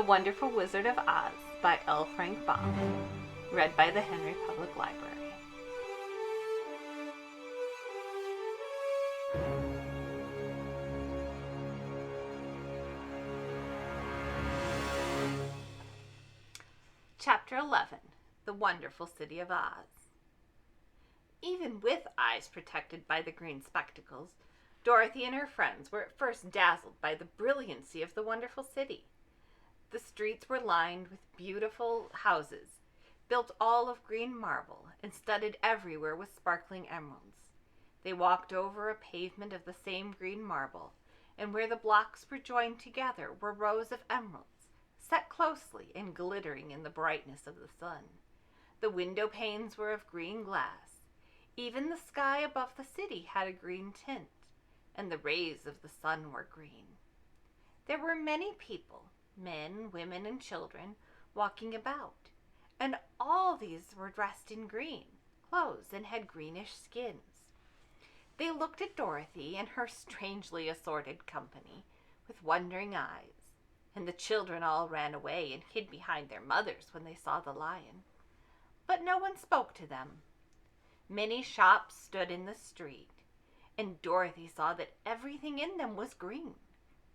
Wonderful Wizard of Oz by L. Frank Baum. Read by the Henry Public Library. Chapter 11. The Wonderful City of Oz. Even with eyes protected by the green spectacles, Dorothy and her friends were at first dazzled by the brilliancy of the wonderful city. The streets were lined with beautiful houses, built all of green marble and studded everywhere with sparkling emeralds. They walked over a pavement of the same green marble, and where the blocks were joined together were rows of emeralds, set closely and glittering in the brightness of the sun. The window panes were of green glass. Even the sky above the city had a green tint, and the rays of the sun were green. There were many people, men, women, and children, walking about, and all these were dressed in green clothes and had greenish skins. They looked at Dorothy and her strangely assorted company with wondering eyes, and the children all ran away and hid behind their mothers when they saw the lion. But no one spoke to them. Many shops stood in the street, and Dorothy saw that everything in them was green.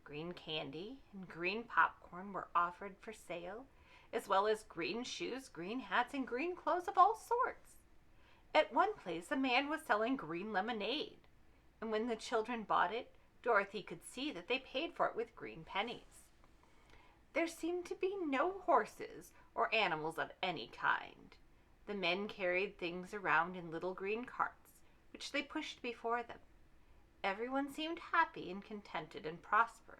Green candy and green popcorn were offered for sale, as well as green shoes, green hats, and green clothes of all sorts. At one place, a man was selling green lemonade, and when the children bought it, Dorothy could see that they paid for it with green pennies. There seemed to be no horses or animals of any kind. The men carried things around in little green carts, which they pushed before them. Everyone seemed happy and contented and prosperous.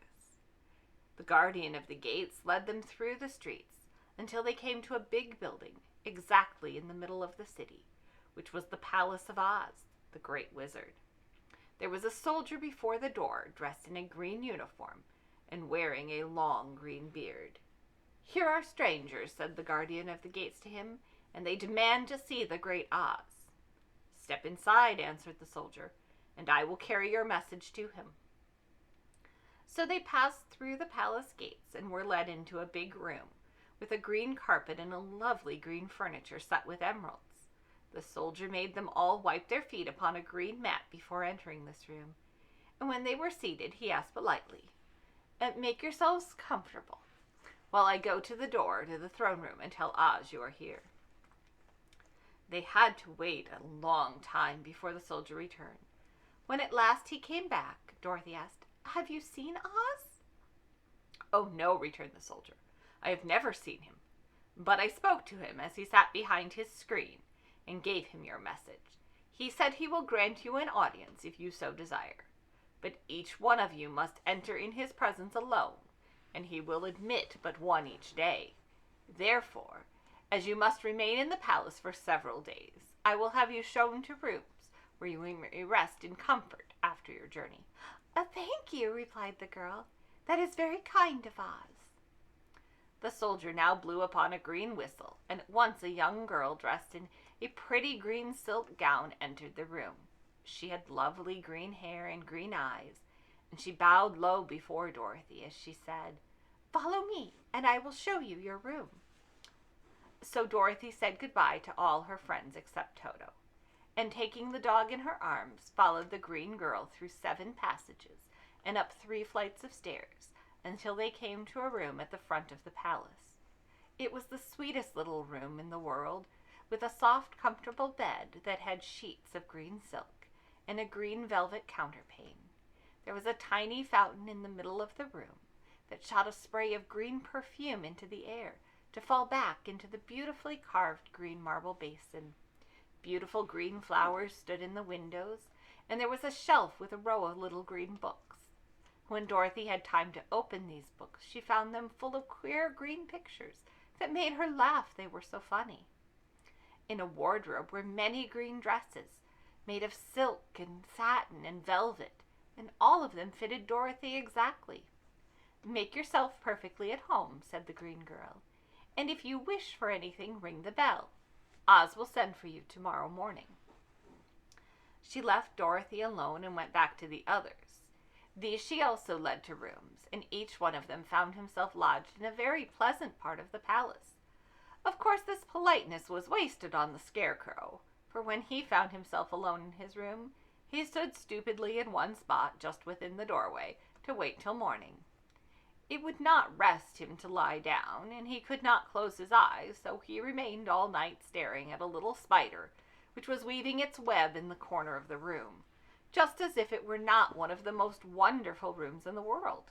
The guardian of the gates led them through the streets until they came to a big building exactly in the middle of the city, which was the Palace of Oz, the Great Wizard. There was a soldier before the door dressed in a green uniform and wearing a long green beard. "Here are strangers," said the guardian of the gates to him, "and they demand to see the Great Oz." "Step inside," answered the soldier, "and I will carry your message to him." So they passed through the palace gates and were led into a big room with a green carpet and a lovely green furniture set with emeralds. The soldier made them all wipe their feet upon a green mat before entering this room, and when they were seated, he asked politely, "Make yourselves comfortable while I go to the door to the throne room and tell Oz you are here." They had to wait a long time before the soldier returned. When at last he came back, Dorothy asked, "Have you seen Oz?" "Oh, no," returned the soldier. "I have never seen him. But I spoke to him as he sat behind his screen and gave him your message. He said he will grant you an audience if you so desire. But each one of you must enter in his presence alone, and he will admit but one each day. Therefore, as you must remain in the palace for several days, I will have you shown to rooms where you may rest in comfort after your journey." "Thank you," replied the girl. "That is very kind of Oz." The soldier now blew upon a green whistle, and at once a young girl dressed in a pretty green silk gown entered the room. She had lovely green hair and green eyes, and she bowed low before Dorothy as she said, "Follow me, and I will show you your room." So Dorothy said goodbye to all her friends except Toto, and taking the dog in her arms, followed the green girl through 7 passages and up 3 flights of stairs until they came to a room at the front of the palace. It was the sweetest little room in the world, with a soft, comfortable bed that had sheets of green silk and a green velvet counterpane. There was a tiny fountain in the middle of the room that shot a spray of green perfume into the air to fall back into the beautifully carved green marble basin. Beautiful green flowers stood in the windows, and there was a shelf with a row of little green books. When Dorothy had time to open these books, she found them full of queer green pictures that made her laugh, they were so funny. In a wardrobe were many green dresses, made of silk and satin and velvet, and all of them fitted Dorothy exactly. "Make yourself perfectly at home," said the green girl, "and if you wish for anything, ring the bell. Oz will send for you tomorrow morning." She left Dorothy alone and went back to the others. These she also led to rooms, and each one of them found himself lodged in a very pleasant part of the palace. Of course, this politeness was wasted on the Scarecrow, for when he found himself alone in his room, he stood stupidly in one spot just within the doorway to wait till morning. It would not rest him to lie down, and he could not close his eyes, so he remained all night staring at a little spider, which was weaving its web in the corner of the room, just as if it were not one of the most wonderful rooms in the world.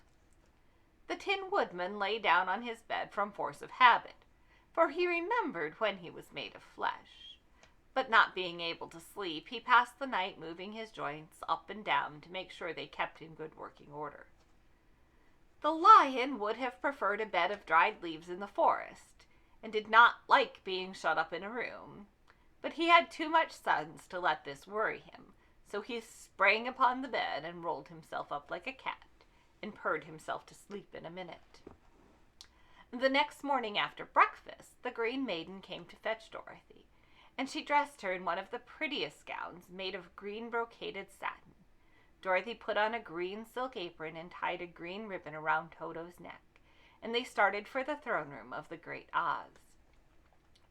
The Tin Woodman lay down on his bed from force of habit, for he remembered when he was made of flesh. But not being able to sleep, he passed the night moving his joints up and down to make sure they kept in good working order. The Lion would have preferred a bed of dried leaves in the forest, and did not like being shut up in a room, but he had too much sense to let this worry him, so he sprang upon the bed and rolled himself up like a cat, and purred himself to sleep in a minute. The next morning after breakfast, the Green Maiden came to fetch Dorothy, and she dressed her in one of the prettiest gowns made of green brocaded satin. Dorothy put on a green silk apron and tied a green ribbon around Toto's neck, and they started for the throne room of the Great Oz.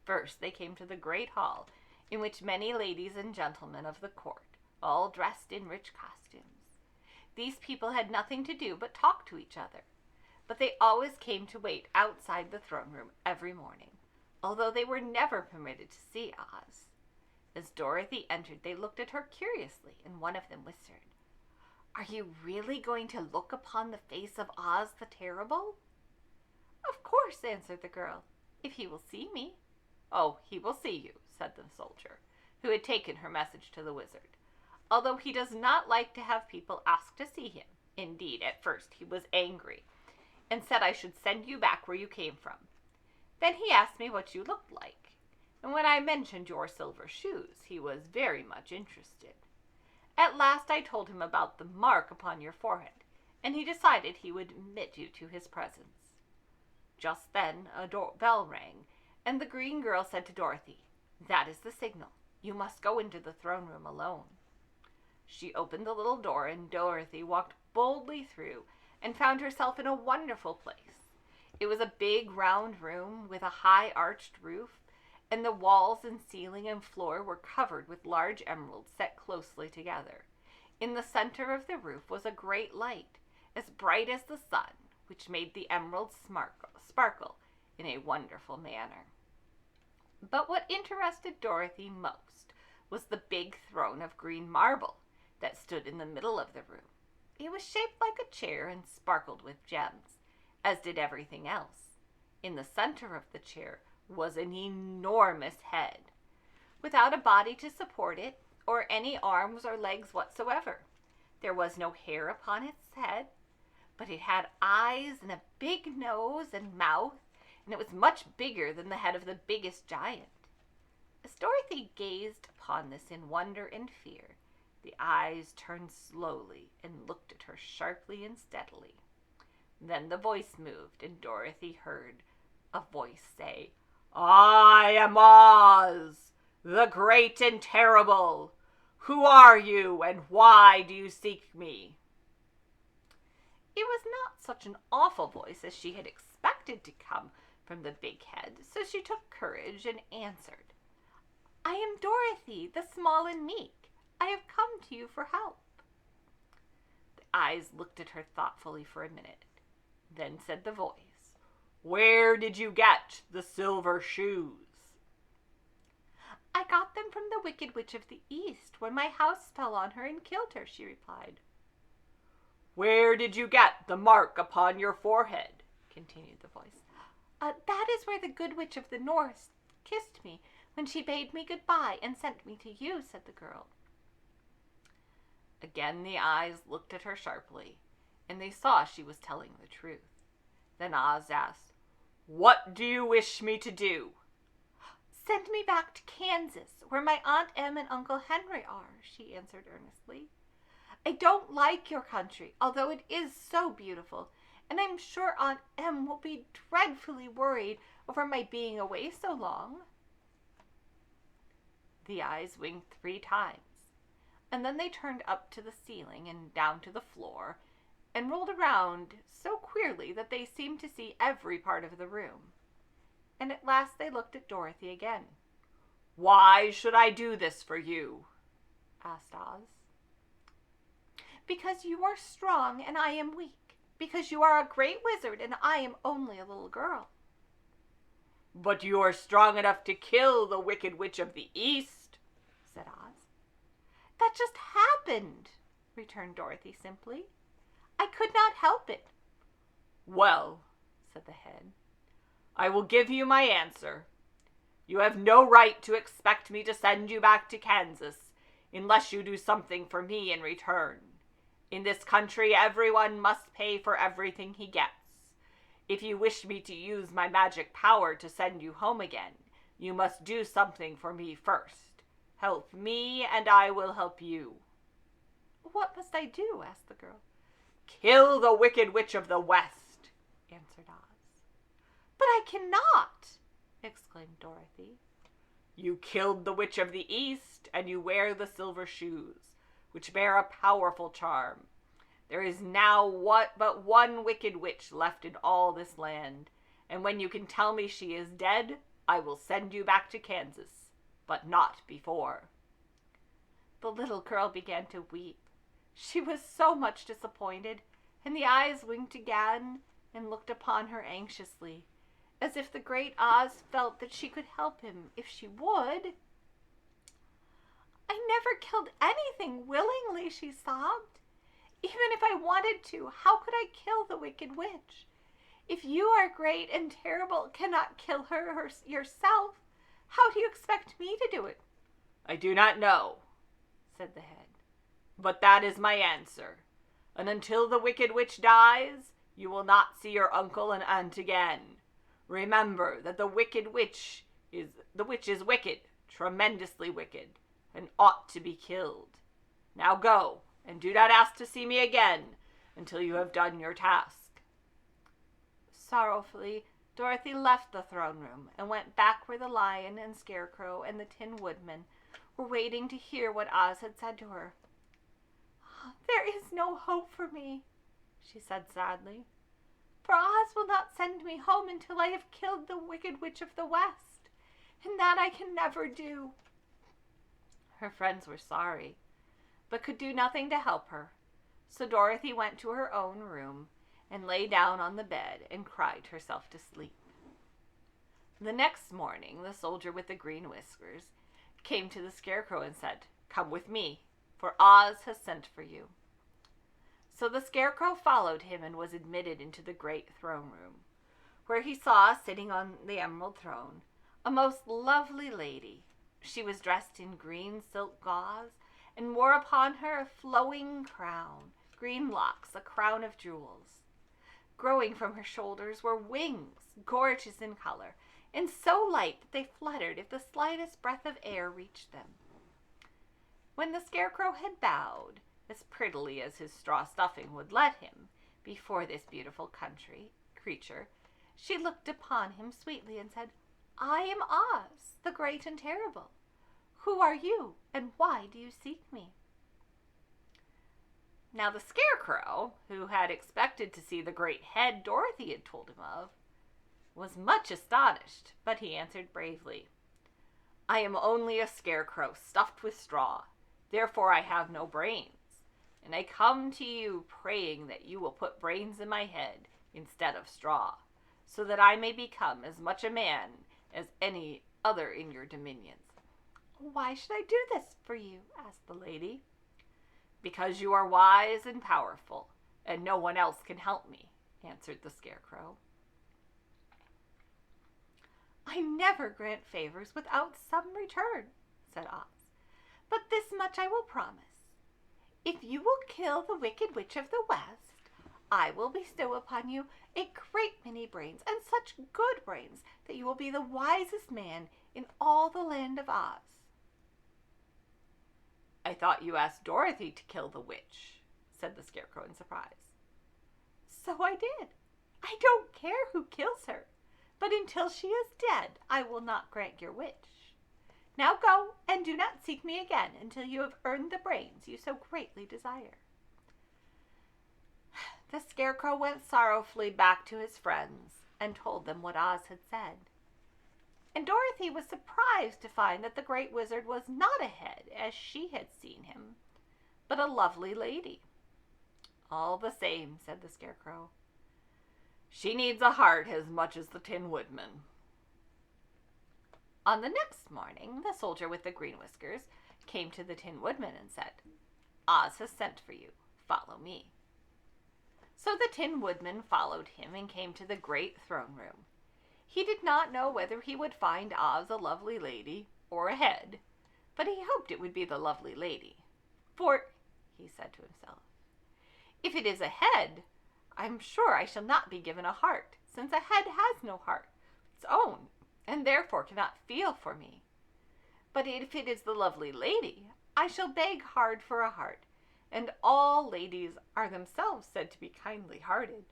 First, they came to the great hall, in which many ladies and gentlemen of the court, all dressed in rich costumes. These people had nothing to do but talk to each other, but they always came to wait outside the throne room every morning, although they were never permitted to see Oz. As Dorothy entered, they looked at her curiously, and one of them whispered, "Are you really going to look upon the face of Oz the Terrible?" "Of course," answered the girl, "if he will see me." "Oh, he will see you," said the soldier, who had taken her message to the wizard, "although he does not like to have people ask to see him. Indeed, at first he was angry, and said I should send you back where you came from. Then he asked me what you looked like, and when I mentioned your silver shoes, he was very much interested. At last I told him about the mark upon your forehead, and he decided he would admit you to his presence." Just then a bell rang, and the green girl said to Dorothy, "That is the signal. You must go into the throne room alone." She opened the little door, and Dorothy walked boldly through and found herself in a wonderful place. It was a big round room with a high arched roof, and the walls and ceiling and floor were covered with large emeralds set closely together. In the center of the roof was a great light, as bright as the sun, which made the emeralds sparkle in a wonderful manner. But what interested Dorothy most was the big throne of green marble that stood in the middle of the room. It was shaped like a chair and sparkled with gems, as did everything else. In the center of the chair was an enormous head, without a body to support it, or any arms or legs whatsoever. There was no hair upon its head, but it had eyes and a big nose and mouth, and it was much bigger than the head of the biggest giant. As Dorothy gazed upon this in wonder and fear, the eyes turned slowly and looked at her sharply and steadily. Then the voice moved, and Dorothy heard a voice say, "I am Oz, the great and terrible. Who are you, and why do you seek me?" It was not such an awful voice as she had expected to come from the big head, so she took courage and answered, "I am Dorothy, the small and meek. I have come to you for help." The eyes looked at her thoughtfully for a minute. Then said the voice, "Where did you get the silver shoes?" "I got them from the Wicked Witch of the East when my house fell on her and killed her," she replied. "Where did you get the mark upon your forehead?" continued the voice. That is where the Good Witch of the North kissed me when she bade me goodbye and sent me to you," said the girl. Again the eyes looked at her sharply, and they saw she was telling the truth. Then Oz asked, "What do you wish me to do?" "Send me back to Kansas, where my Aunt Em and Uncle Henry are," she answered earnestly. "I don't like your country, although it is so beautiful, and I'm sure Aunt Em will be dreadfully worried over my being away so long." The eyes winked 3 times, and then they turned up to the ceiling and down to the floor, and rolled around so queerly that they seemed to see every part of the room. And at last they looked at Dorothy again. "Why should I do this for you?" asked Oz. "Because you are strong and I am weak. Because you are a great wizard and I am only a little girl." "But you are strong enough to kill the Wicked Witch of the East," said Oz. "That just happened," returned Dorothy simply. "I could not help it." "Well," said the head, "I will give you my answer. You have no right to expect me to send you back to Kansas unless you do something for me in return. In this country, everyone must pay for everything he gets. If you wish me to use my magic power to send you home again, you must do something for me first. Help me and I will help you." "What must I do?" asked the girl. "Kill the Wicked Witch of the West," answered Oz. "But I cannot!" exclaimed Dorothy. "You killed the Witch of the East, and you wear the silver shoes, which bear a powerful charm. There is now but one Wicked Witch left in all this land, and when you can tell me she is dead, I will send you back to Kansas, but not before." The little girl began to weep. She was so much disappointed, and the eyes winked again and looked upon her anxiously, as if the great Oz felt that she could help him if she would. "I never killed anything willingly," she sobbed. "Even if I wanted to, how could I kill the Wicked Witch? If you are great and terrible, cannot kill her yourself, how do you expect me to do it?" "I do not know," said the head, "but that is my answer. And until the Wicked Witch dies, you will not see your uncle and aunt again. Remember that the witch is wicked, tremendously wicked, and ought to be killed. Now go, and do not ask to see me again until you have done your task." Sorrowfully, Dorothy left the throne room and went back where the Lion and Scarecrow and the Tin Woodman were waiting to hear what Oz had said to her. "There is no hope for me," she said sadly, "for Oz will not send me home until I have killed the Wicked Witch of the West, and that I can never do." Her friends were sorry, but could do nothing to help her, so Dorothy went to her own room and lay down on the bed and cried herself to sleep. The next morning, the soldier with the green whiskers came to the Scarecrow and said, "Come with me, for Oz has sent for you." So the Scarecrow followed him and was admitted into the great throne room, where he saw, sitting on the emerald throne, a most lovely lady. She was dressed in green silk gauze and wore upon her a flowing crown, green locks, a crown of jewels. Growing from her shoulders were wings, gorgeous in color, and so light that they fluttered if the slightest breath of air reached them. When the Scarecrow had bowed, as prettily as his straw stuffing would let him, before this beautiful creature, she looked upon him sweetly and said, "I am Oz, the great and terrible. Who are you, and why do you seek me?" Now the Scarecrow, who had expected to see the great head Dorothy had told him of, was much astonished, but he answered bravely, "I am only a scarecrow stuffed with straw, therefore I have no brains, and I come to you praying that you will put brains in my head instead of straw, so that I may become as much a man as any other in your dominions." "Why should I do this for you?" asked the lady. "Because you are wise and powerful, and no one else can help me," answered the Scarecrow. "I never grant favors without some return," said Oz, "but this much I will promise. If you will kill the Wicked Witch of the West, I will bestow upon you a great many brains, and such good brains that you will be the wisest man in all the land of Oz." "I thought you asked Dorothy to kill the witch," said the Scarecrow in surprise. "So I did. I don't care who kills her, but until she is dead, I will not grant your wish. Now go, and do not seek me again until you have earned the brains you so greatly desire." The Scarecrow went sorrowfully back to his friends and told them what Oz had said. And Dorothy was surprised to find that the Great Wizard was not a head as she had seen him, but a lovely lady. "All the same," said the Scarecrow, "she needs a heart as much as the Tin Woodman." On the next morning, the soldier with the green whiskers came to the Tin Woodman and said, "Oz has sent for you. Follow me." So the Tin Woodman followed him and came to the great throne room. He did not know whether he would find Oz a lovely lady or a head, but he hoped it would be the lovely lady. "For," he said to himself, "if it is a head, I'm sure I shall not be given a heart, since a head has no heart of its own, and therefore cannot feel for me. But if it is the lovely lady, I shall beg hard for a heart, and all ladies are themselves said to be kindly-hearted."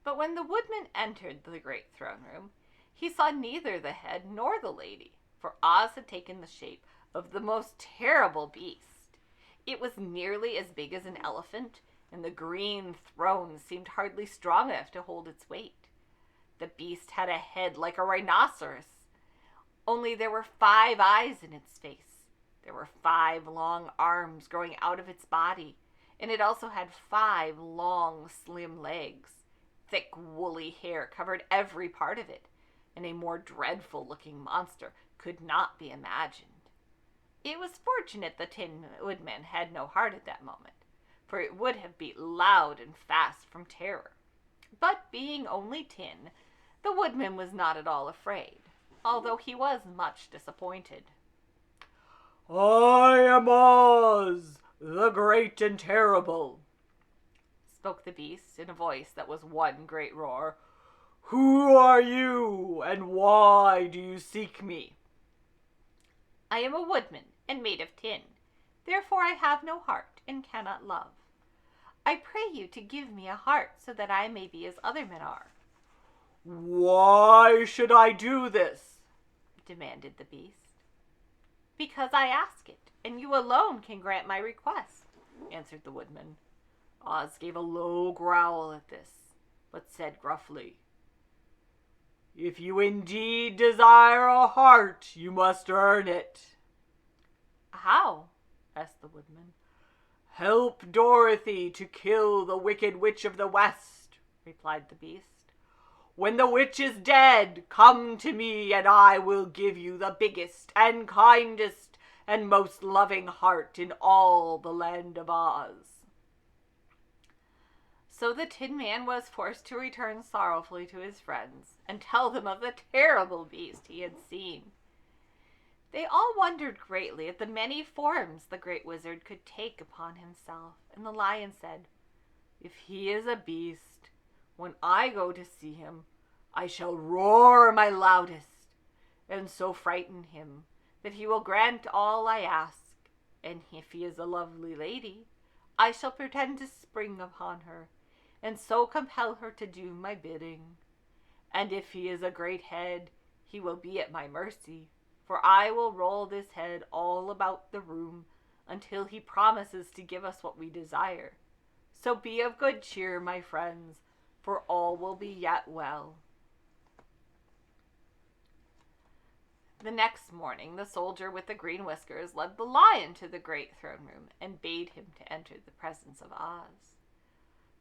But when the Woodman entered the great throne room, he saw neither the head nor the lady, for Oz had taken the shape of the most terrible beast. It was nearly as big as an elephant, and the green throne seemed hardly strong enough to hold its weight. The beast had a head like a rhinoceros, only there were 5 eyes in its face. There were 5 long arms growing out of its body, and it also had 5 long, slim legs. Thick, woolly hair covered every part of it, and a more dreadful-looking monster could not be imagined. It was fortunate the Tin Woodman had no heart at that moment, for it would have beat loud and fast from terror. But being only tin, the Woodman was not at all afraid, although he was much disappointed. "I am Oz, the great and terrible," spoke the beast in a voice that was one great roar. "Who are you, and why do you seek me?" "I am a woodman and made of tin. Therefore I have no heart and cannot love. I pray you to give me a heart so that I may be as other men are." "Why should I do this?" demanded the beast. "Because I ask it, and you alone can grant my request," answered the Woodman. Oz gave a low growl at this, but said gruffly, "If you indeed desire a heart, you must earn it." "How?" asked the Woodman. "Help Dorothy to kill the Wicked Witch of the West," replied the beast. "When the witch is dead, come to me and I will give you the biggest and kindest and most loving heart in all the land of Oz." So the Tin Man was forced to return sorrowfully to his friends and tell them of the terrible beast he had seen. They all wondered greatly at the many forms the Great Wizard could take upon himself, and the Lion said, "If he is a beast, when I go to see him, I shall roar my loudest, and so frighten him that he will grant all I ask. And if he is a lovely lady, I shall pretend to spring upon her, and so compel her to do my bidding. And if he is a great head, he will be at my mercy, for I will roll this head all about the room until he promises to give us what we desire. So be of good cheer, my friends, for all will be yet well." The next morning, the soldier with the green whiskers led the Lion to the great throne room and bade him to enter the presence of Oz.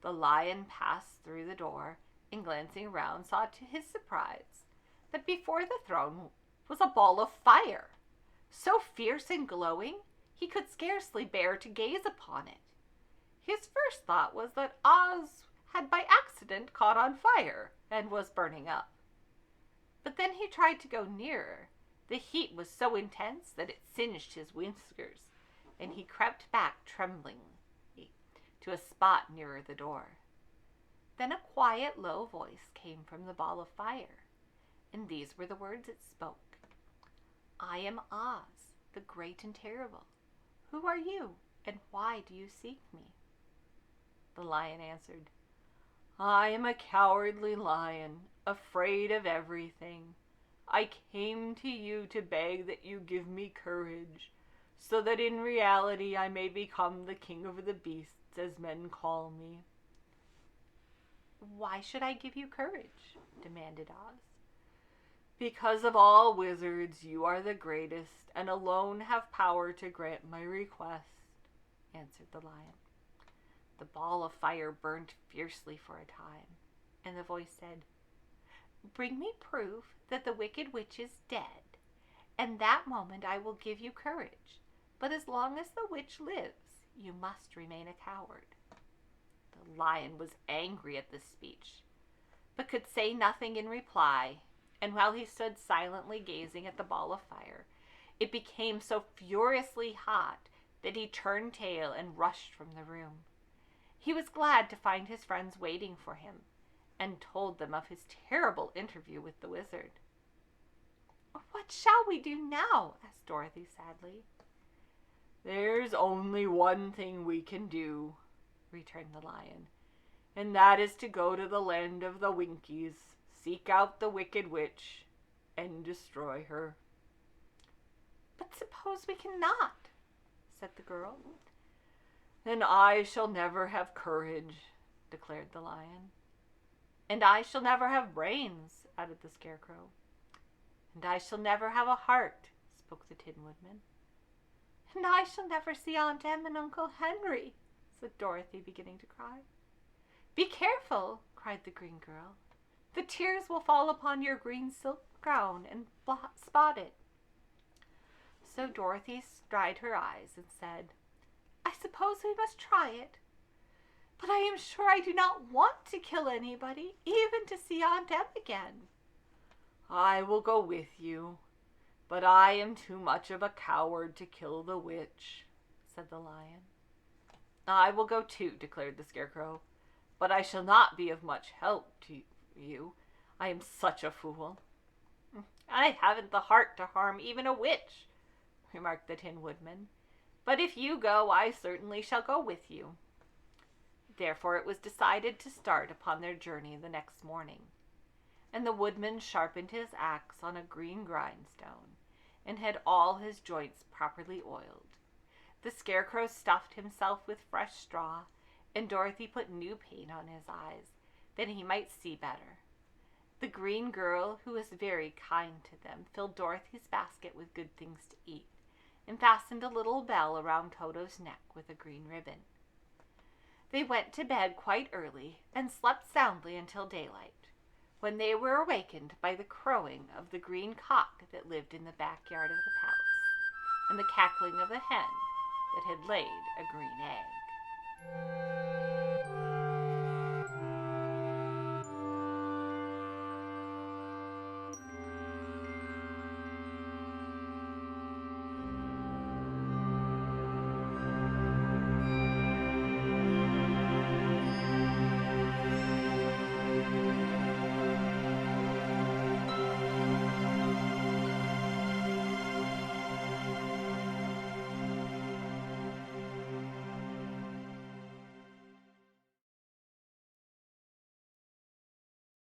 The Lion passed through the door and, glancing around, saw to his surprise that before the throne was a ball of fire, so fierce and glowing he could scarcely bear to gaze upon it. His first thought was that Oz had by accident caught on fire and was burning up. But then he tried to go nearer. The heat was so intense that it singed his whiskers, and he crept back trembling to a spot nearer the door. Then a quiet, low voice came from the ball of fire, and these were the words it spoke. "I am Oz, the great and terrible. Who are you, and why do you seek me?" The Lion answered, "I am a cowardly lion, afraid of everything. I came to you to beg that you give me courage, so that in reality I may become the king of the beasts, as men call me." "Why should I give you courage?" demanded Oz. "Because of all wizards, you are the greatest, and alone have power to grant my request," answered the lion. The ball of fire burned fiercely for a time, and the voice said, "Bring me proof that the Wicked Witch is dead, and that moment I will give you courage. But as long as the witch lives, you must remain a coward." The lion was angry at this speech, but could say nothing in reply, and while he stood silently gazing at the ball of fire, it became so furiously hot that he turned tail and rushed from the room. He was glad to find his friends waiting for him, and told them of his terrible interview with the wizard. "What shall we do now?" asked Dorothy sadly. "There's only one thing we can do," returned the lion, "and that is to go to the land of the Winkies, seek out the Wicked Witch, and destroy her." "But suppose we cannot?" said the girl. "Then I shall never have courage," declared the lion. "And I shall never have brains," added the Scarecrow. "And I shall never have a heart," spoke the Tin Woodman. "And I shall never see Aunt Em and Uncle Henry," said Dorothy, beginning to cry. "Be careful," cried the green girl. "The tears will fall upon your green silk gown and spot it." So Dorothy dried her eyes and said, "I suppose we must try it. But I am sure I do not want to kill anybody, even to see Aunt Em again." "I will go with you, but I am too much of a coward to kill the witch," said the lion. "I will go too," declared the Scarecrow, "but I shall not be of much help to you. I am such a fool." "I haven't the heart to harm even a witch," remarked the Tin Woodman. "But if you go, I certainly shall go with you." Therefore it was decided to start upon their journey the next morning, and the woodman sharpened his axe on a green grindstone, and had all his joints properly oiled. The Scarecrow stuffed himself with fresh straw, and Dorothy put new paint on his eyes, that he might see better. The green girl, who was very kind to them, filled Dorothy's basket with good things to eat, and fastened a little bell around Toto's neck with a green ribbon. They went to bed quite early and slept soundly until daylight, when they were awakened by the crowing of the green cock that lived in the backyard of the palace, and the cackling of the hen that had laid a green egg.